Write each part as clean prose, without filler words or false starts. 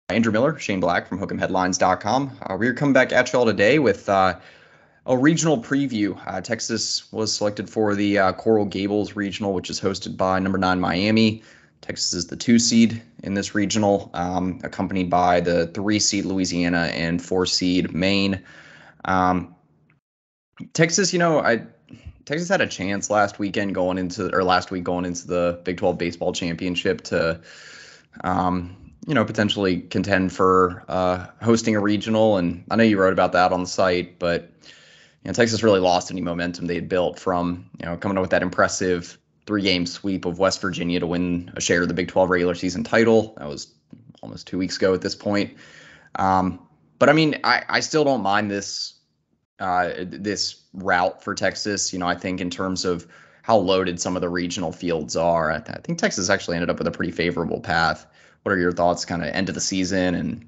Andrew Miller, Shane Black from Hook'emHeadlines.com. We're coming back at y'all today with a regional preview. Texas was selected for the Coral Gables Regional, which is hosted by number 9 Miami. Texas is the 2 seed in this regional, accompanied by the 3 seed Louisiana and 4 seed Maine. Texas, Texas had a chance last week going into the Big 12 baseball championship to potentially contend for hosting a regional. And I know you wrote about that on the site, but Texas really lost any momentum they had built from coming up with that impressive 3-game sweep of West Virginia to win a share of the Big 12 regular season title. That was almost 2 weeks ago at this point. But I mean, I still don't mind this route for Texas. I think in terms of how loaded some of the regional fields are, I think Texas actually ended up with a pretty favorable path. What are your thoughts kind of end of the season and,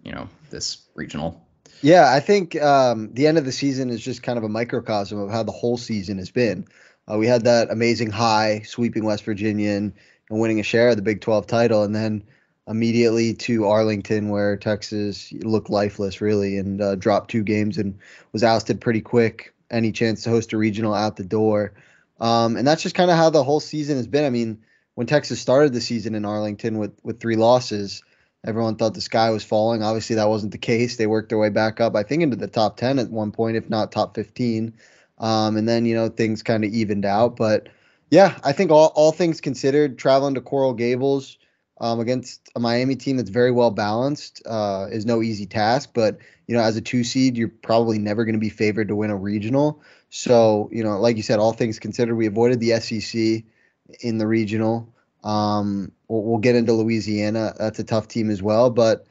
this regional? Yeah, I think the end of the season is just kind of a microcosm of how the whole season has been. We had that amazing high sweeping West Virginia and winning a share of the Big 12 title, and then immediately to Arlington, where Texas looked lifeless, really, and dropped 2 games and was ousted pretty quick. Any chance to host a regional out the door. And that's just kind of how the whole season has been. I mean, when Texas started the season in Arlington with 3 losses, everyone thought the sky was falling. Obviously, that wasn't the case. They worked their way back up, I think, into the top 10 at one point, if not top 15. And then, things kind of evened out. But, yeah, I think all things considered, traveling to Coral Gables against a Miami team that's very well balanced is no easy task. But, as a 2 seed, you're probably never going to be favored to win a regional. So, like you said, all things considered, we avoided the SEC in the regional. We'll get into Louisiana. That's a tough team as well. But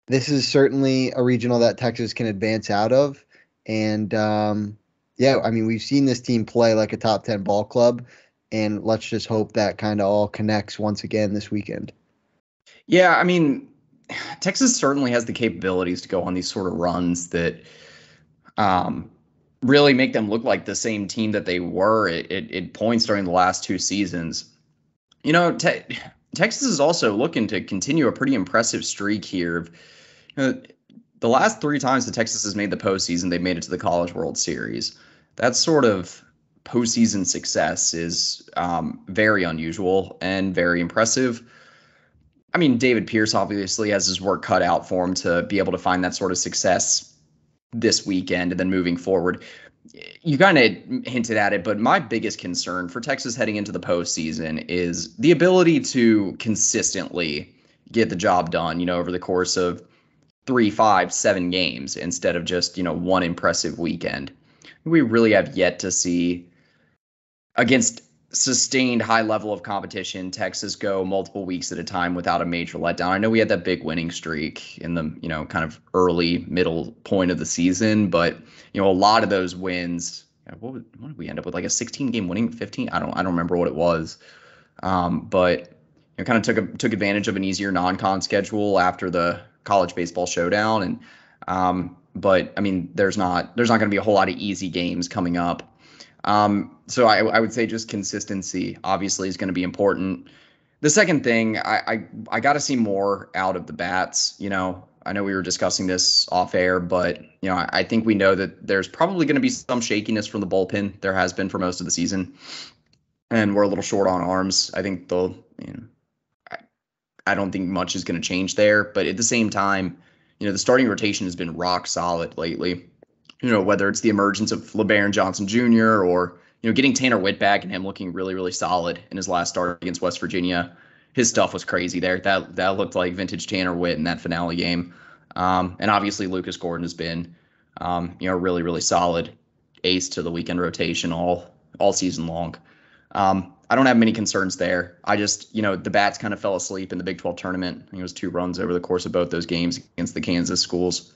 this is certainly a regional that Texas can advance out of. And, we've seen this team play like a top 10 ball club. And let's just hope that kind of all connects once again this weekend. Yeah, I mean, Texas certainly has the capabilities to go on these sort of runs that really make them look like the same team that they were at points during the last 2 seasons. Texas is also looking to continue a pretty impressive streak here. The last 3 times that Texas has made the postseason, they've made it to the College World Series. That sort of postseason success is very unusual and very impressive. I mean, David Pierce obviously has his work cut out for him to be able to find that sort of success this weekend and then moving forward. You kind of hinted at it, but my biggest concern for Texas heading into the postseason is the ability to consistently get the job done, over the course of 3, 5, 7 games instead of just, one impressive weekend. We really have yet to see, against sustained high level of competition, Texas go multiple weeks at a time without a major letdown. I know we had that big winning streak in the, kind of early middle point of the season, but, a lot of those wins, what did we end up with? Like a 16-game winning, 15? I don't remember what it was. But kind of took advantage of an easier non-con schedule after the college baseball showdown. And but I mean, there's not going to be a whole lot of easy games coming up. So I would say just consistency obviously is going to be important. The second thing, I got to see more out of the bats. I know we were discussing this off air, but I think we know that there's probably going to be some shakiness from the bullpen. There has been for most of the season, and we're a little short on arms. I think I don't think much is going to change there, but at the same time, the starting rotation has been rock solid lately. Whether it's the emergence of LeBaron Johnson Jr. or, getting Tanner Witt back and him looking really, really solid in his last start against West Virginia. His stuff was crazy there. That looked like vintage Tanner Witt in that finale game. And obviously Lucas Gordon has been, really, really solid ace to the weekend rotation all season long. I don't have many concerns there. I just, the bats kind of fell asleep in the Big 12 tournament. I think it was 2 runs over the course of both those games against the Kansas schools.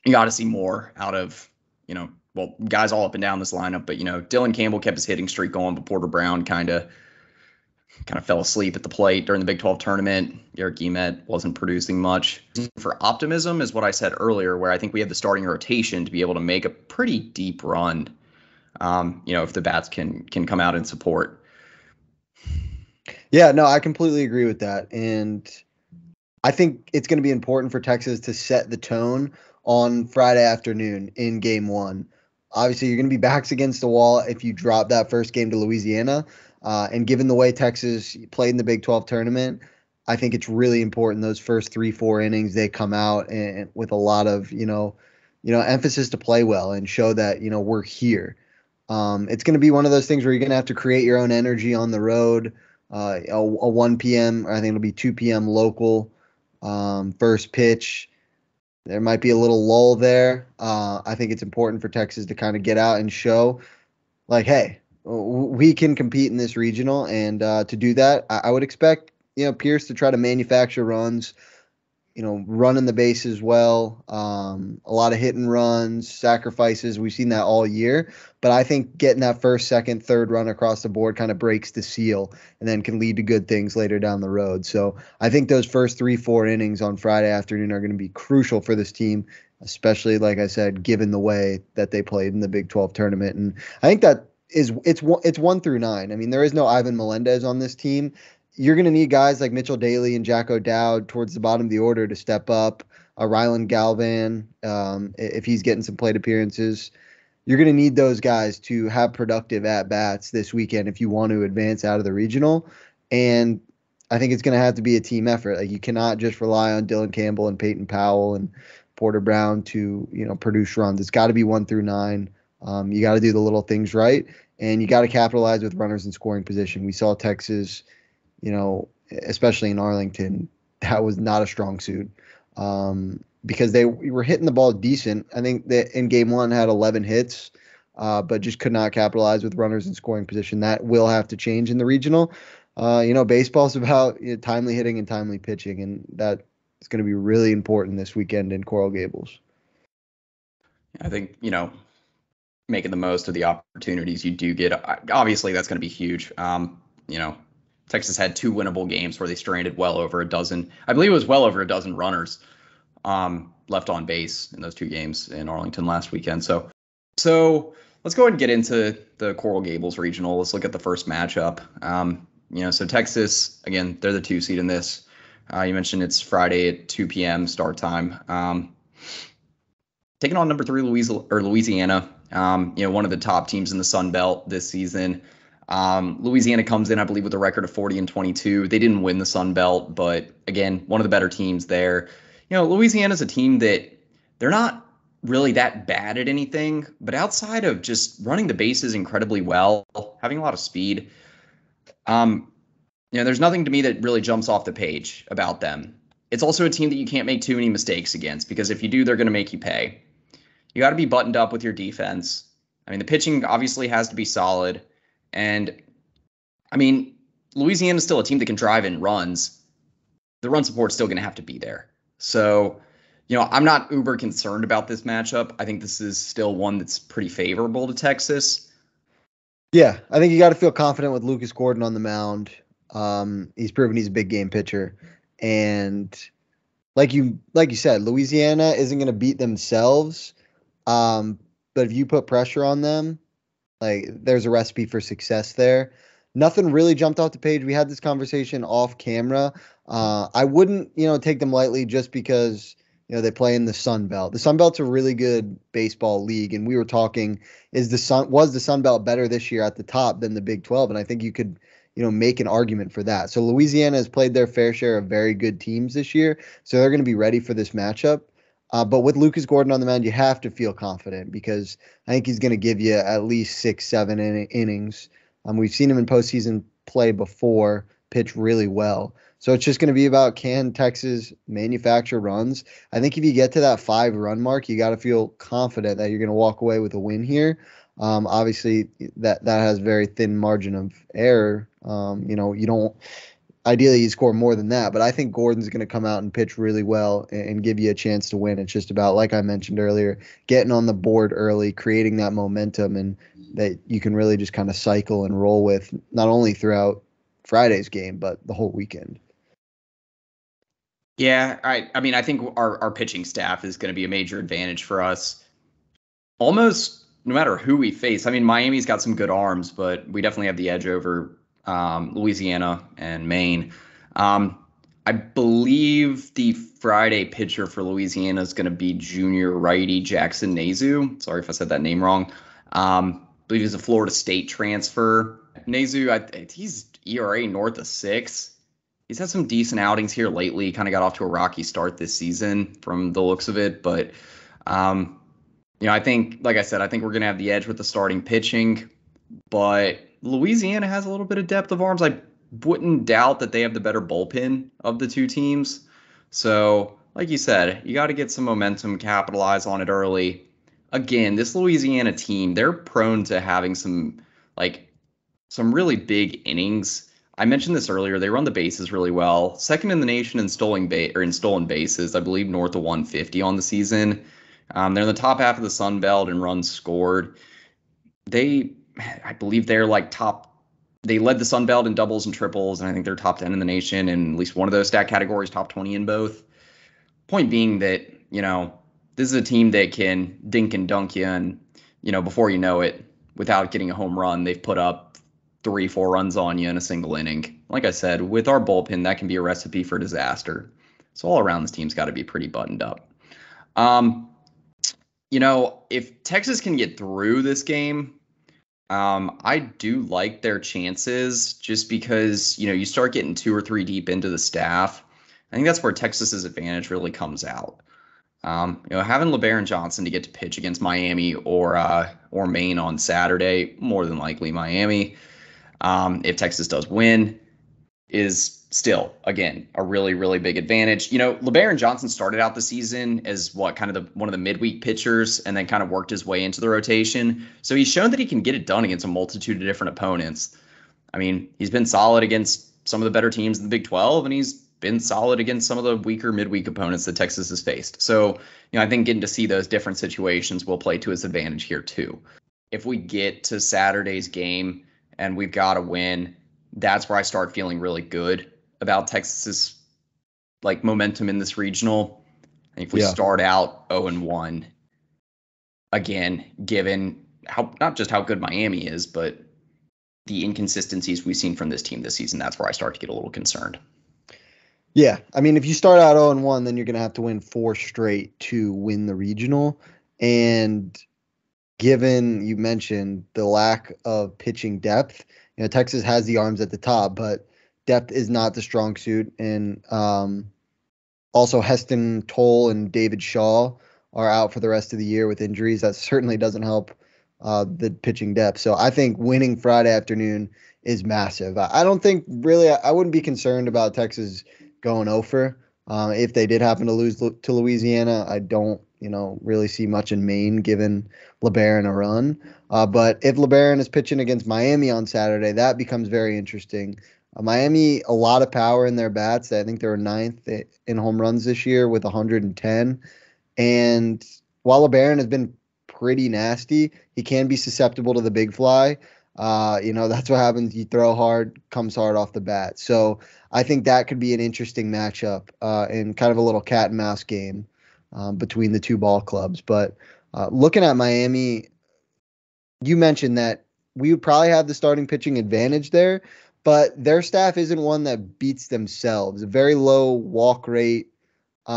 You got to see more out of, guys all up and down this lineup. But, Dylan Campbell kept his hitting streak going, but Porter Brown kind of fell asleep at the plate during the Big 12 tournament. Eric Guillemette wasn't producing much. For optimism is what I said earlier, where I think we have the starting rotation to be able to make a pretty deep run, if the bats can come out and support. Yeah, no, I completely agree with that. And I think it's going to be important for Texas to set the tone on Friday afternoon in game one. Obviously, you're going to be backs against the wall if you drop that first game to Louisiana. And given the way Texas played in the Big 12 tournament, I think it's really important those first 3-4 innings they come out and with a lot of emphasis to play well and show that we're here. It's going to be one of those things where you're going to have to create your own energy on the road. A 1 p.m. or I think it'll be 2 p.m. local first pitch. There might be a little lull there. I think it's important for Texas to kind of get out and show, like, hey, we can compete in this regional, and to do that, I would expect Pierce to try to manufacture runs, running the bases well, a lot of hit and runs, sacrifices. We've seen that all year. But I think getting that first, second, third run across the board kind of breaks the seal and then can lead to good things later down the road. So I think those first 3-4 innings on Friday afternoon are going to be crucial for this team, especially, like I said, given the way that they played in the Big 12 tournament. And I think that it's 1 through 9. I mean, there is no Ivan Melendez on this team. You're going to need guys like Mitchell Daly and Jack O'Dowd towards the bottom of the order to step up. Rylan Galvan, if he's getting some plate appearances. You're going to need those guys to have productive at-bats this weekend if you want to advance out of the regional. And I think it's going to have to be a team effort. Like, you cannot just rely on Dylan Campbell and Peyton Powell and Porter Brown to produce runs. It's got to be 1 through 9. You got to do the little things right, and you got to capitalize with runners in scoring position. We saw Texas, especially in Arlington, that was not a strong suit because they were hitting the ball decent. I think that in game one had 11 hits, but just could not capitalize with runners in scoring position. That will have to change in the regional. Baseball is about timely hitting and timely pitching, and that is going to be really important this weekend in Coral Gables. I think, making the most of the opportunities you do get, obviously that's going to be huge. Texas had 2 winnable games where they stranded well over a dozen. I believe it was well over a dozen runners left on base in those 2 games in Arlington last weekend. So let's go ahead and get into the Coral Gables Regional. Let's look at the first matchup. So Texas, again, they're the 2 seed in this. You mentioned it's Friday at 2 p.m. start time. Taking on number 3 Louisiana, one of the top teams in the Sun Belt this season. Louisiana comes in, I believe, with a record of 40-22. They didn't win the Sun Belt, but again, one of the better teams there. Louisiana's a team that they're not really that bad at anything, but outside of just running the bases incredibly well, having a lot of speed, there's nothing to me that really jumps off the page about them. It's also a team that you can't make too many mistakes against, because if you do, they're going to make you pay. You got to be buttoned up with your defense. I mean, the pitching obviously has to be solid. And, Louisiana's still a team that can drive in runs. The run support's still going to have to be there. So, I'm not uber concerned about this matchup. I think this is still one that's pretty favorable to Texas. Yeah, I think you got to feel confident with Lucas Gordon on the mound. He's proven he's a big game pitcher. And like you said, Louisiana isn't going to beat themselves. But if you put pressure on them, there's a recipe for success there. Nothing really jumped off the page. We had this conversation off camera. I wouldn't, take them lightly just because, they play in the Sun Belt. The Sun Belt's a really good baseball league, and we were talking, was the Sun Belt better this year at the top than the Big 12? And I think you could, make an argument for that. So Louisiana has played their fair share of very good teams this year, so they're going to be ready for this matchup. But with Lucas Gordon on the mound, you have to feel confident because I think he's going to give you at least 6-7 innings. We've seen him in postseason play before, pitch really well. So it's just going to be about, can Texas manufacture runs? I think if you get to that 5-run mark, you got to feel confident that you're going to walk away with a win here. Obviously, that has very thin margin of error. You don't. Ideally, you score more than that, but I think Gordon's going to come out and pitch really well and give you a chance to win. It's just about, like I mentioned earlier, getting on the board early, creating that momentum, and that you can really just kind of cycle and roll with, not only throughout Friday's game, but the whole weekend. Yeah, I think our pitching staff is going to be a major advantage for us. Almost no matter who we face. Miami's got some good arms, but we definitely have the edge over Louisiana and Maine. I believe the Friday pitcher for Louisiana is going to be junior righty Jackson Nazu. Sorry if I said that name wrong. I believe he's a Florida State transfer. Nazu, he's ERA north of 6. He's had some decent outings here lately. Kind of got off to a rocky start this season from the looks of it. But, I think, like I said, I think we're going to have the edge with the starting pitching. But Louisiana has a little bit of depth of arms. I wouldn't doubt that they have the better bullpen of the two teams. So, like you said, you got to get some momentum, capitalize on it early. Again, this Louisiana team, they're prone to having some really big innings. I mentioned this earlier. They run the bases really well. Second in the nation in stolen bases, I believe north of 150 on the season. They're in the top half of the Sun Belt in runs scored. I believe they're they led the Sun Belt in doubles and triples, and I think they're top 10 in the nation in at least one of those stat categories, top 20 in both. Point being that, this is a team that can dink and dunk you, and, before you know it, without getting a home run, they've put up 3-4 runs on you in a single inning. Like I said, with our bullpen, that can be a recipe for disaster. So all around, this team's got to be pretty buttoned up. If Texas can get through this game, I do like their chances just because, you start getting 2 or 3 deep into the staff. I think that's where Texas's advantage really comes out. Having LeBaron Johnson to get to pitch against Miami or Maine on Saturday, more than likely Miami, if Texas does win, is still, again, a really, really big advantage. LeBaron Johnson started out the season as one of the midweek pitchers and then kind of worked his way into the rotation. So he's shown that he can get it done against a multitude of different opponents. I mean, he's been solid against some of the better teams in the Big 12, and he's been solid against some of the weaker midweek opponents that Texas has faced. So, I think getting to see those different situations will play to his advantage here too. If we get to Saturday's game and we've got to win, that's where I start feeling really good about Texas's momentum in this regional. And if we start out 0-1, again, given not just how good Miami is, but the inconsistencies we've seen from this team this season, that's where I start to get a little concerned. Yeah, I mean, if you start out 0-1, then you're going to have to win 4 straight to win the regional. And given you mentioned the lack of pitching depth, Texas has the arms at the top, but depth is not the strong suit. And also Heston Toll and David Shaw are out for the rest of the year with injuries. That certainly doesn't help the pitching depth. So I think winning Friday afternoon is massive. I don't think really, I wouldn't be concerned about Texas going over. If they did happen to lose to Louisiana, I don't, really see much in Maine given LeBaron a run. But if LeBaron is pitching against Miami on Saturday, that becomes very interesting. Miami, a lot of power in their bats. I think they were 9th in home runs this year with 110. And while LeBaron has been pretty nasty, he can be susceptible to the big fly. That's what happens. You throw hard, comes hard off the bat. So I think that could be an interesting matchup and kind of a little cat and mouse game between the two ball clubs. But looking at Miami, you mentioned that we would probably have the starting pitching advantage there, but their staff isn't one that beats themselves. A very low walk rate. They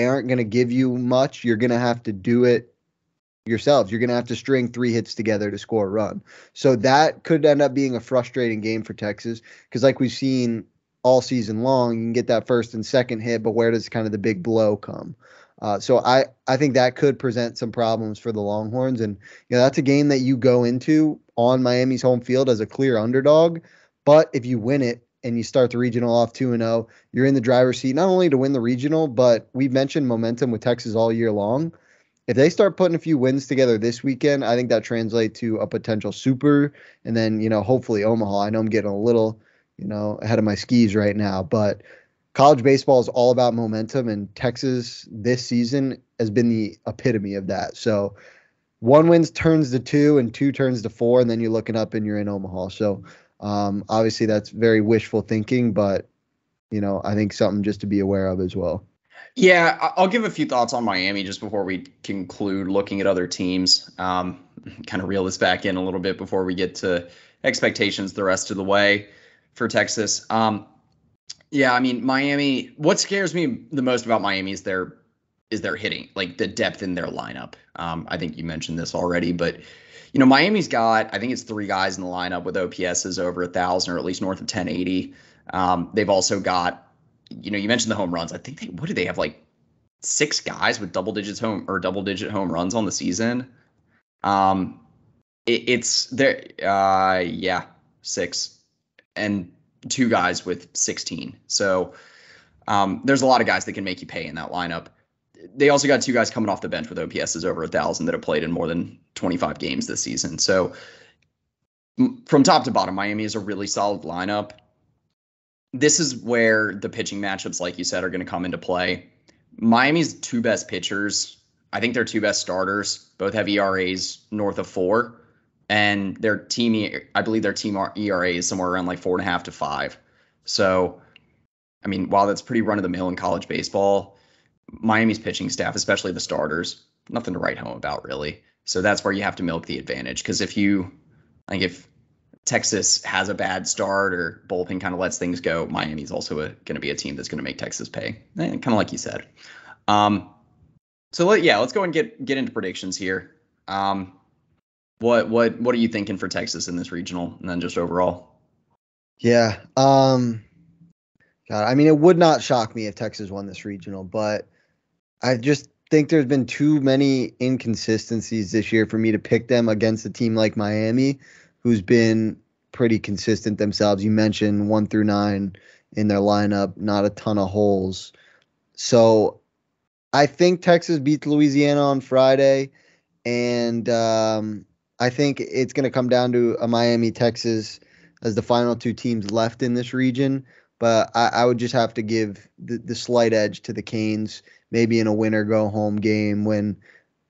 aren't going to give you much. You're going to have to do it yourselves. You're going to have to string 3 hits together to score a run. So that could end up being a frustrating game for Texas because like we've seen all season long, you can get that first and second hit, but where does kind of the big blow come? So I think that could present some problems for the Longhorns. And, that's a game that you go into on Miami's home field as a clear underdog. But if you win it and you start the regional off 2-0, you're in the driver's seat, not only to win the regional, but we've mentioned momentum with Texas all year long. If they start putting a few wins together this weekend, I think that translates to a potential super. And then, hopefully Omaha. I know I'm getting a little, ahead of my skis right now, but college baseball is all about momentum, and Texas this season has been the epitome of that. So 1 win turns to 2 and 2 turns to 4, and then you're looking up and you're in Omaha. So obviously that's very wishful thinking, but, I think something just to be aware of as well. Yeah, I'll give a few thoughts on Miami just before we conclude looking at other teams. Kind of reel this back in a little bit before we get to expectations the rest of the way for Texas. Yeah, I mean, Miami, what scares me the most about Miami is their hitting, like the depth in their lineup. I think you mentioned this already, but Miami's got, I think it's three guys in the lineup with OPSs over 1,000 or at least north of 1080. They've also got, you mentioned the home runs. I think what do they have, like six guys with double digit home runs on the season? It's there, yeah, six, and two guys with 16. So there's a lot of guys that can make you pay in that lineup. They also got two guys coming off the bench with OPSs over 1,000 that have played in more than 25 games this season. So from top to bottom, Miami is a really solid lineup. This is where the pitching matchups, like you said, are going to come into play. Miami's two best pitchers, I think their two best starters, both have ERAs north of 4. And I believe their team ERA is somewhere around like 4.5 to 5. So, I mean, while that's pretty run of the mill in college baseball, Miami's pitching staff, especially the starters, nothing to write home about really. So that's where you have to milk the advantage. Because if Texas has a bad start or bullpen kind of lets things go, Miami's also going to be a team that's going to make Texas pay, kind of like you said. Let's go and get into predictions here. What are you thinking for Texas in this regional, and then just overall? Yeah. God, I mean, it would not shock me if Texas won this regional, but I just think there's been too many inconsistencies this year for me to pick them against a team like Miami, who's been pretty consistent themselves. You mentioned 1 through 9 in their lineup, not a ton of holes. So I think Texas beats Louisiana on Friday, and I think it's going to come down to a Miami-Texas as the final two teams left in this region. But I would just have to give the slight edge to the Canes, maybe in a winner-go-home game when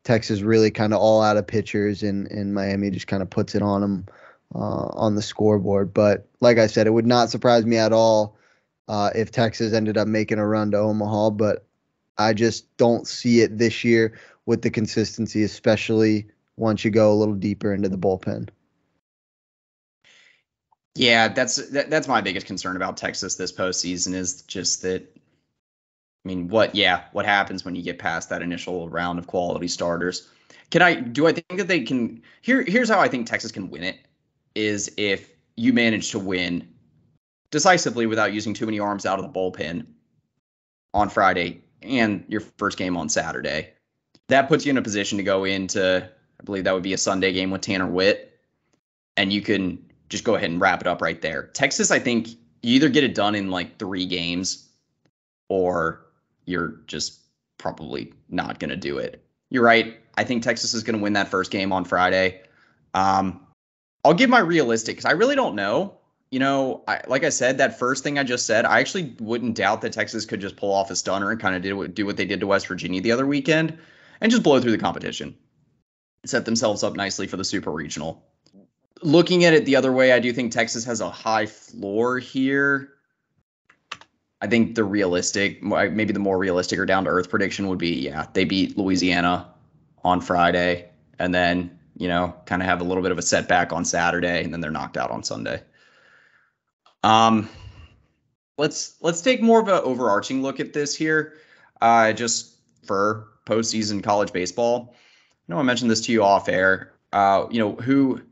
Texas really kind of all out of pitchers and Miami just kind of puts it on them on the scoreboard. But like I said, it would not surprise me at all if Texas ended up making a run to Omaha. But I just don't see it this year with the consistency, especially once you go a little deeper into the bullpen. Yeah, that's my biggest concern about Texas this postseason is just that. I mean, what happens when you get past that initial round of quality starters? I think that they can? Here's how I think Texas can win it: is if you manage to win decisively without using too many arms out of the bullpen on Friday and your first game on Saturday. That puts you in a position to go into, I believe that would be a Sunday game with Tanner Witt, and you can just go ahead and wrap it up right there. Texas, I think you either get it done in like 3 games or you're just probably not going to do it. You're right. I think Texas is going to win that first game on Friday. I'll give my realistic because I really don't know. Like I said, that first thing I just said, I actually wouldn't doubt that Texas could just pull off a stunner and kind of do what they did to West Virginia the other weekend and just blow through the competition. Set themselves up nicely for the Super Regional. Looking at it the other way, I do think Texas has a high floor here. I think maybe the more realistic or down to earth prediction would be, they beat Louisiana on Friday and then, kind of have a little bit of a setback on Saturday and then they're knocked out on Sunday. Let's take more of an overarching look at this here, just for postseason college baseball. I mentioned this to you off air. Who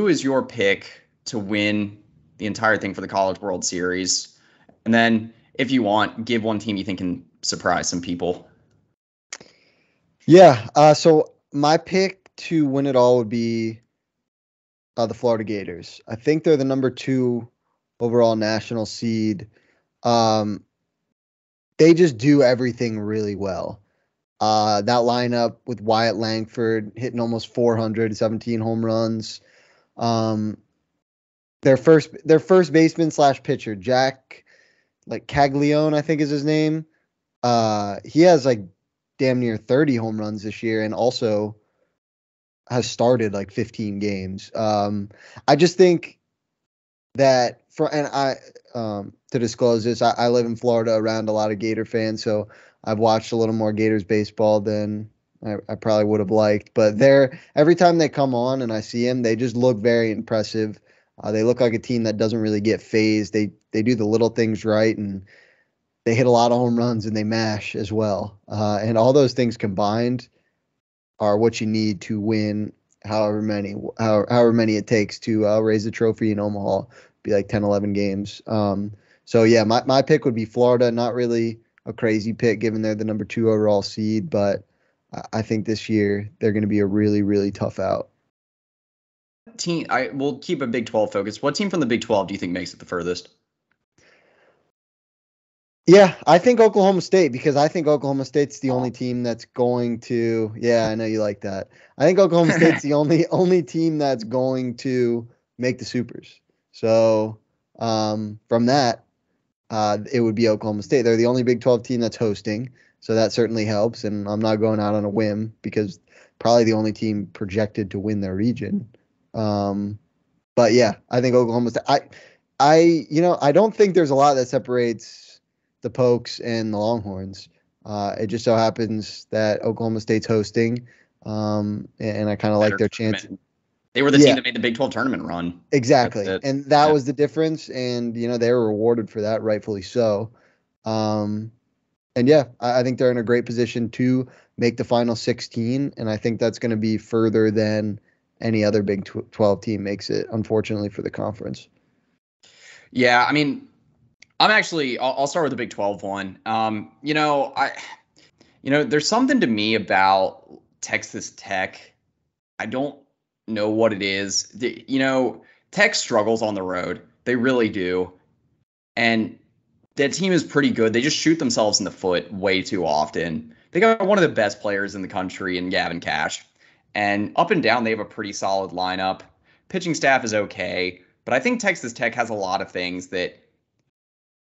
is your pick to win the entire thing for the College World Series? And then, if you want, give one team you think can surprise some people. Yeah. So my pick to win it all would be the Florida Gators. I think they're the number 2 overall national seed. They just do everything really well. That lineup with Wyatt Langford hitting almost 417 home runs. Their first baseman / pitcher, Jack, Caglione, I think is his name. He has damn near 30 home runs this year and also has started 15 games. I just think that to disclose this, I live in Florida around a lot of Gator fans, so I've watched a little more Gators baseball than I probably would have liked. But every time they come on and I see them, they just look very impressive. They look like a team that doesn't really get phased. They do the little things right, and they hit a lot of home runs and they mash as well. And all those things combined are what you need to win however many it takes to raise the trophy in Omaha. Be like 10, 11 games. So yeah, my pick would be Florida. Not really a crazy pick given they're the number 2 overall seed, but I think this year they're going to be a really, really tough out. Team, I will keep a Big 12 focus. What team from the Big 12 do you think makes it the furthest? Yeah, I think Oklahoma State, because I think Oklahoma State's the only team that's going to. Yeah, I know you like that. I think Oklahoma State's the only team that's going to make the Supers. So from that, it would be Oklahoma State. They're the only Big 12 team that's hosting, so that certainly helps. And I'm not going out on a whim because probably the only team projected to win their region. But yeah, I think Oklahoma State. I don't think there's a lot that separates the Pokes and the Longhorns. It just so happens that Oklahoma State's hosting, and I kind of like their chance. They were the team that made the Big 12 tournament run. Exactly, and that was the difference, and they were rewarded for that, rightfully so. And yeah, I think they're in a great position to make the final 16, and I think that's going to be further than any other Big 12 team makes it, unfortunately, for the conference. Yeah, I mean, I'll start with the Big 12 one. There's something to me about Texas Tech. I don't know what it is. Tech struggles on the road. They really do. And that team is pretty good. They just shoot themselves in the foot way too often. They got one of the best players in the country in Gavin Cash. And up and down, they have a pretty solid lineup. Pitching staff is okay. But I think Texas Tech has a lot of things that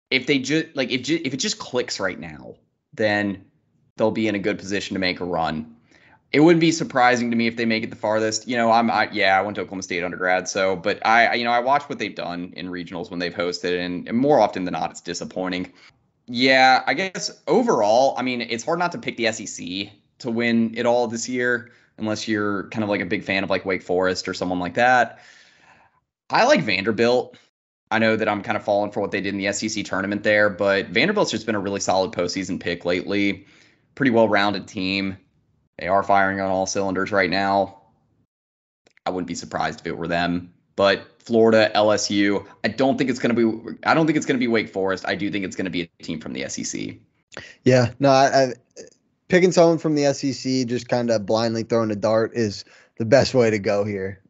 if it just clicks right now, then they'll be in a good position to make a run. It wouldn't be surprising to me if they make it the farthest. I went to Oklahoma State undergrad, but I watch what they've done in regionals when they've hosted, and more often than not, it's disappointing. Yeah, I guess overall, I mean, it's hard not to pick the SEC to win it all this year, unless you're kind of like a big fan of like Wake Forest or someone like that. I like Vanderbilt. I know that I'm kind of falling for what they did in the SEC tournament there, but Vanderbilt's just been a really solid postseason pick lately. Pretty well-rounded team. They are firing on all cylinders right now. I wouldn't be surprised if it were them. But Florida, LSU, I don't think it's going to be Wake Forest. I do think it's going to be a team from the SEC. Yeah, no, I picking someone from the SEC, just kind of blindly throwing a dart is the best way to go here.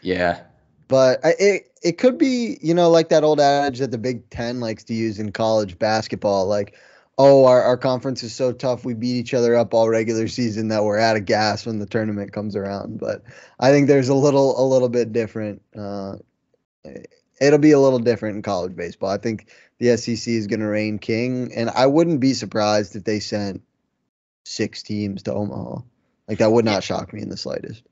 Yeah. But it could be, like that old adage that the Big Ten likes to use in college basketball, like, oh, our conference is so tough, we beat each other up all regular season that we're out of gas when the tournament comes around. But I think there's a little bit different. It'll be a little different in college baseball. I think the SEC is going to reign king, and I wouldn't be surprised if they sent 6 teams to Omaha. Like, that would not shock me in the slightest.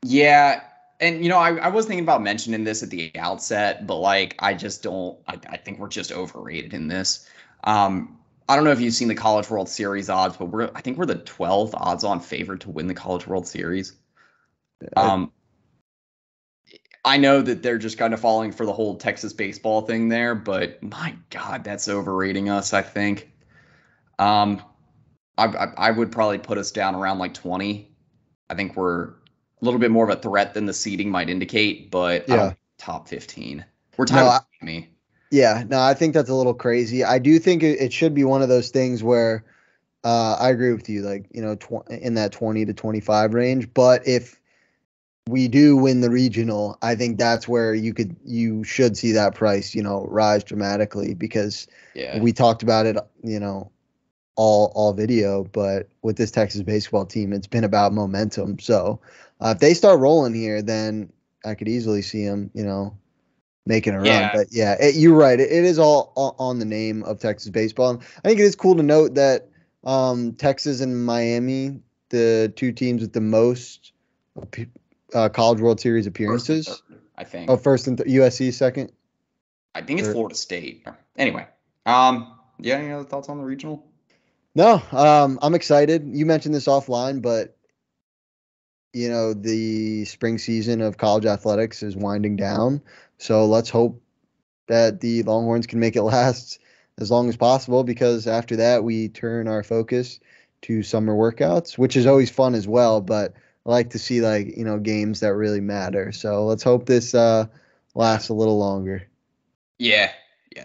Yeah. And, I was thinking about mentioning this at the outset, but like, I think we're just overrated in this. I don't know if you've seen the College World Series odds, but I think we're the 12th odds on favorite to win the College World Series. I know that they're just kind of falling for the whole Texas baseball thing there, but my God, that's overrating us, I think. I would probably put us down around like 20. I think we're a little bit more of a threat than the seeding might indicate, but yeah. Top 15. We're tied with Miami. Yeah, no, I think that's a little crazy. I do think it should be one of those things where I agree with you, like, in that 20 to 25 range. But if we do win the regional, I think that's where you should see that price, rise dramatically, because we talked about it, all video. But with this Texas baseball team, it's been about momentum. So if they start rolling here, then I could easily see them, making a run. But you're right. It is all on the name of Texas baseball. And I think it is cool to note that Texas and Miami, the 2 teams with the most College World Series appearances. First and third, I think. Oh, first and USC second. I think it's Florida State. Anyway, any other thoughts on the regional? No, I'm excited. You mentioned this offline, but the spring season of college athletics is winding down. So let's hope that the Longhorns can make it last as long as possible, because after that we turn our focus to summer workouts, which is always fun as well. But I like to see games that really matter. So let's hope this lasts a little longer. Yeah,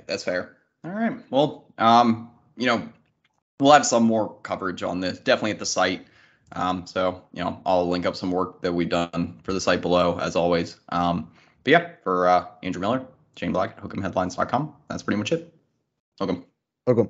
that's fair. All right. Well, we'll have some more coverage on this, definitely at the site. So I'll link up some work that we've done for the site below, as always. But yeah, for Andrew Miller, Shane Black at Hook'emHeadlines.com, that's pretty much it. Hook 'em. Hook 'em.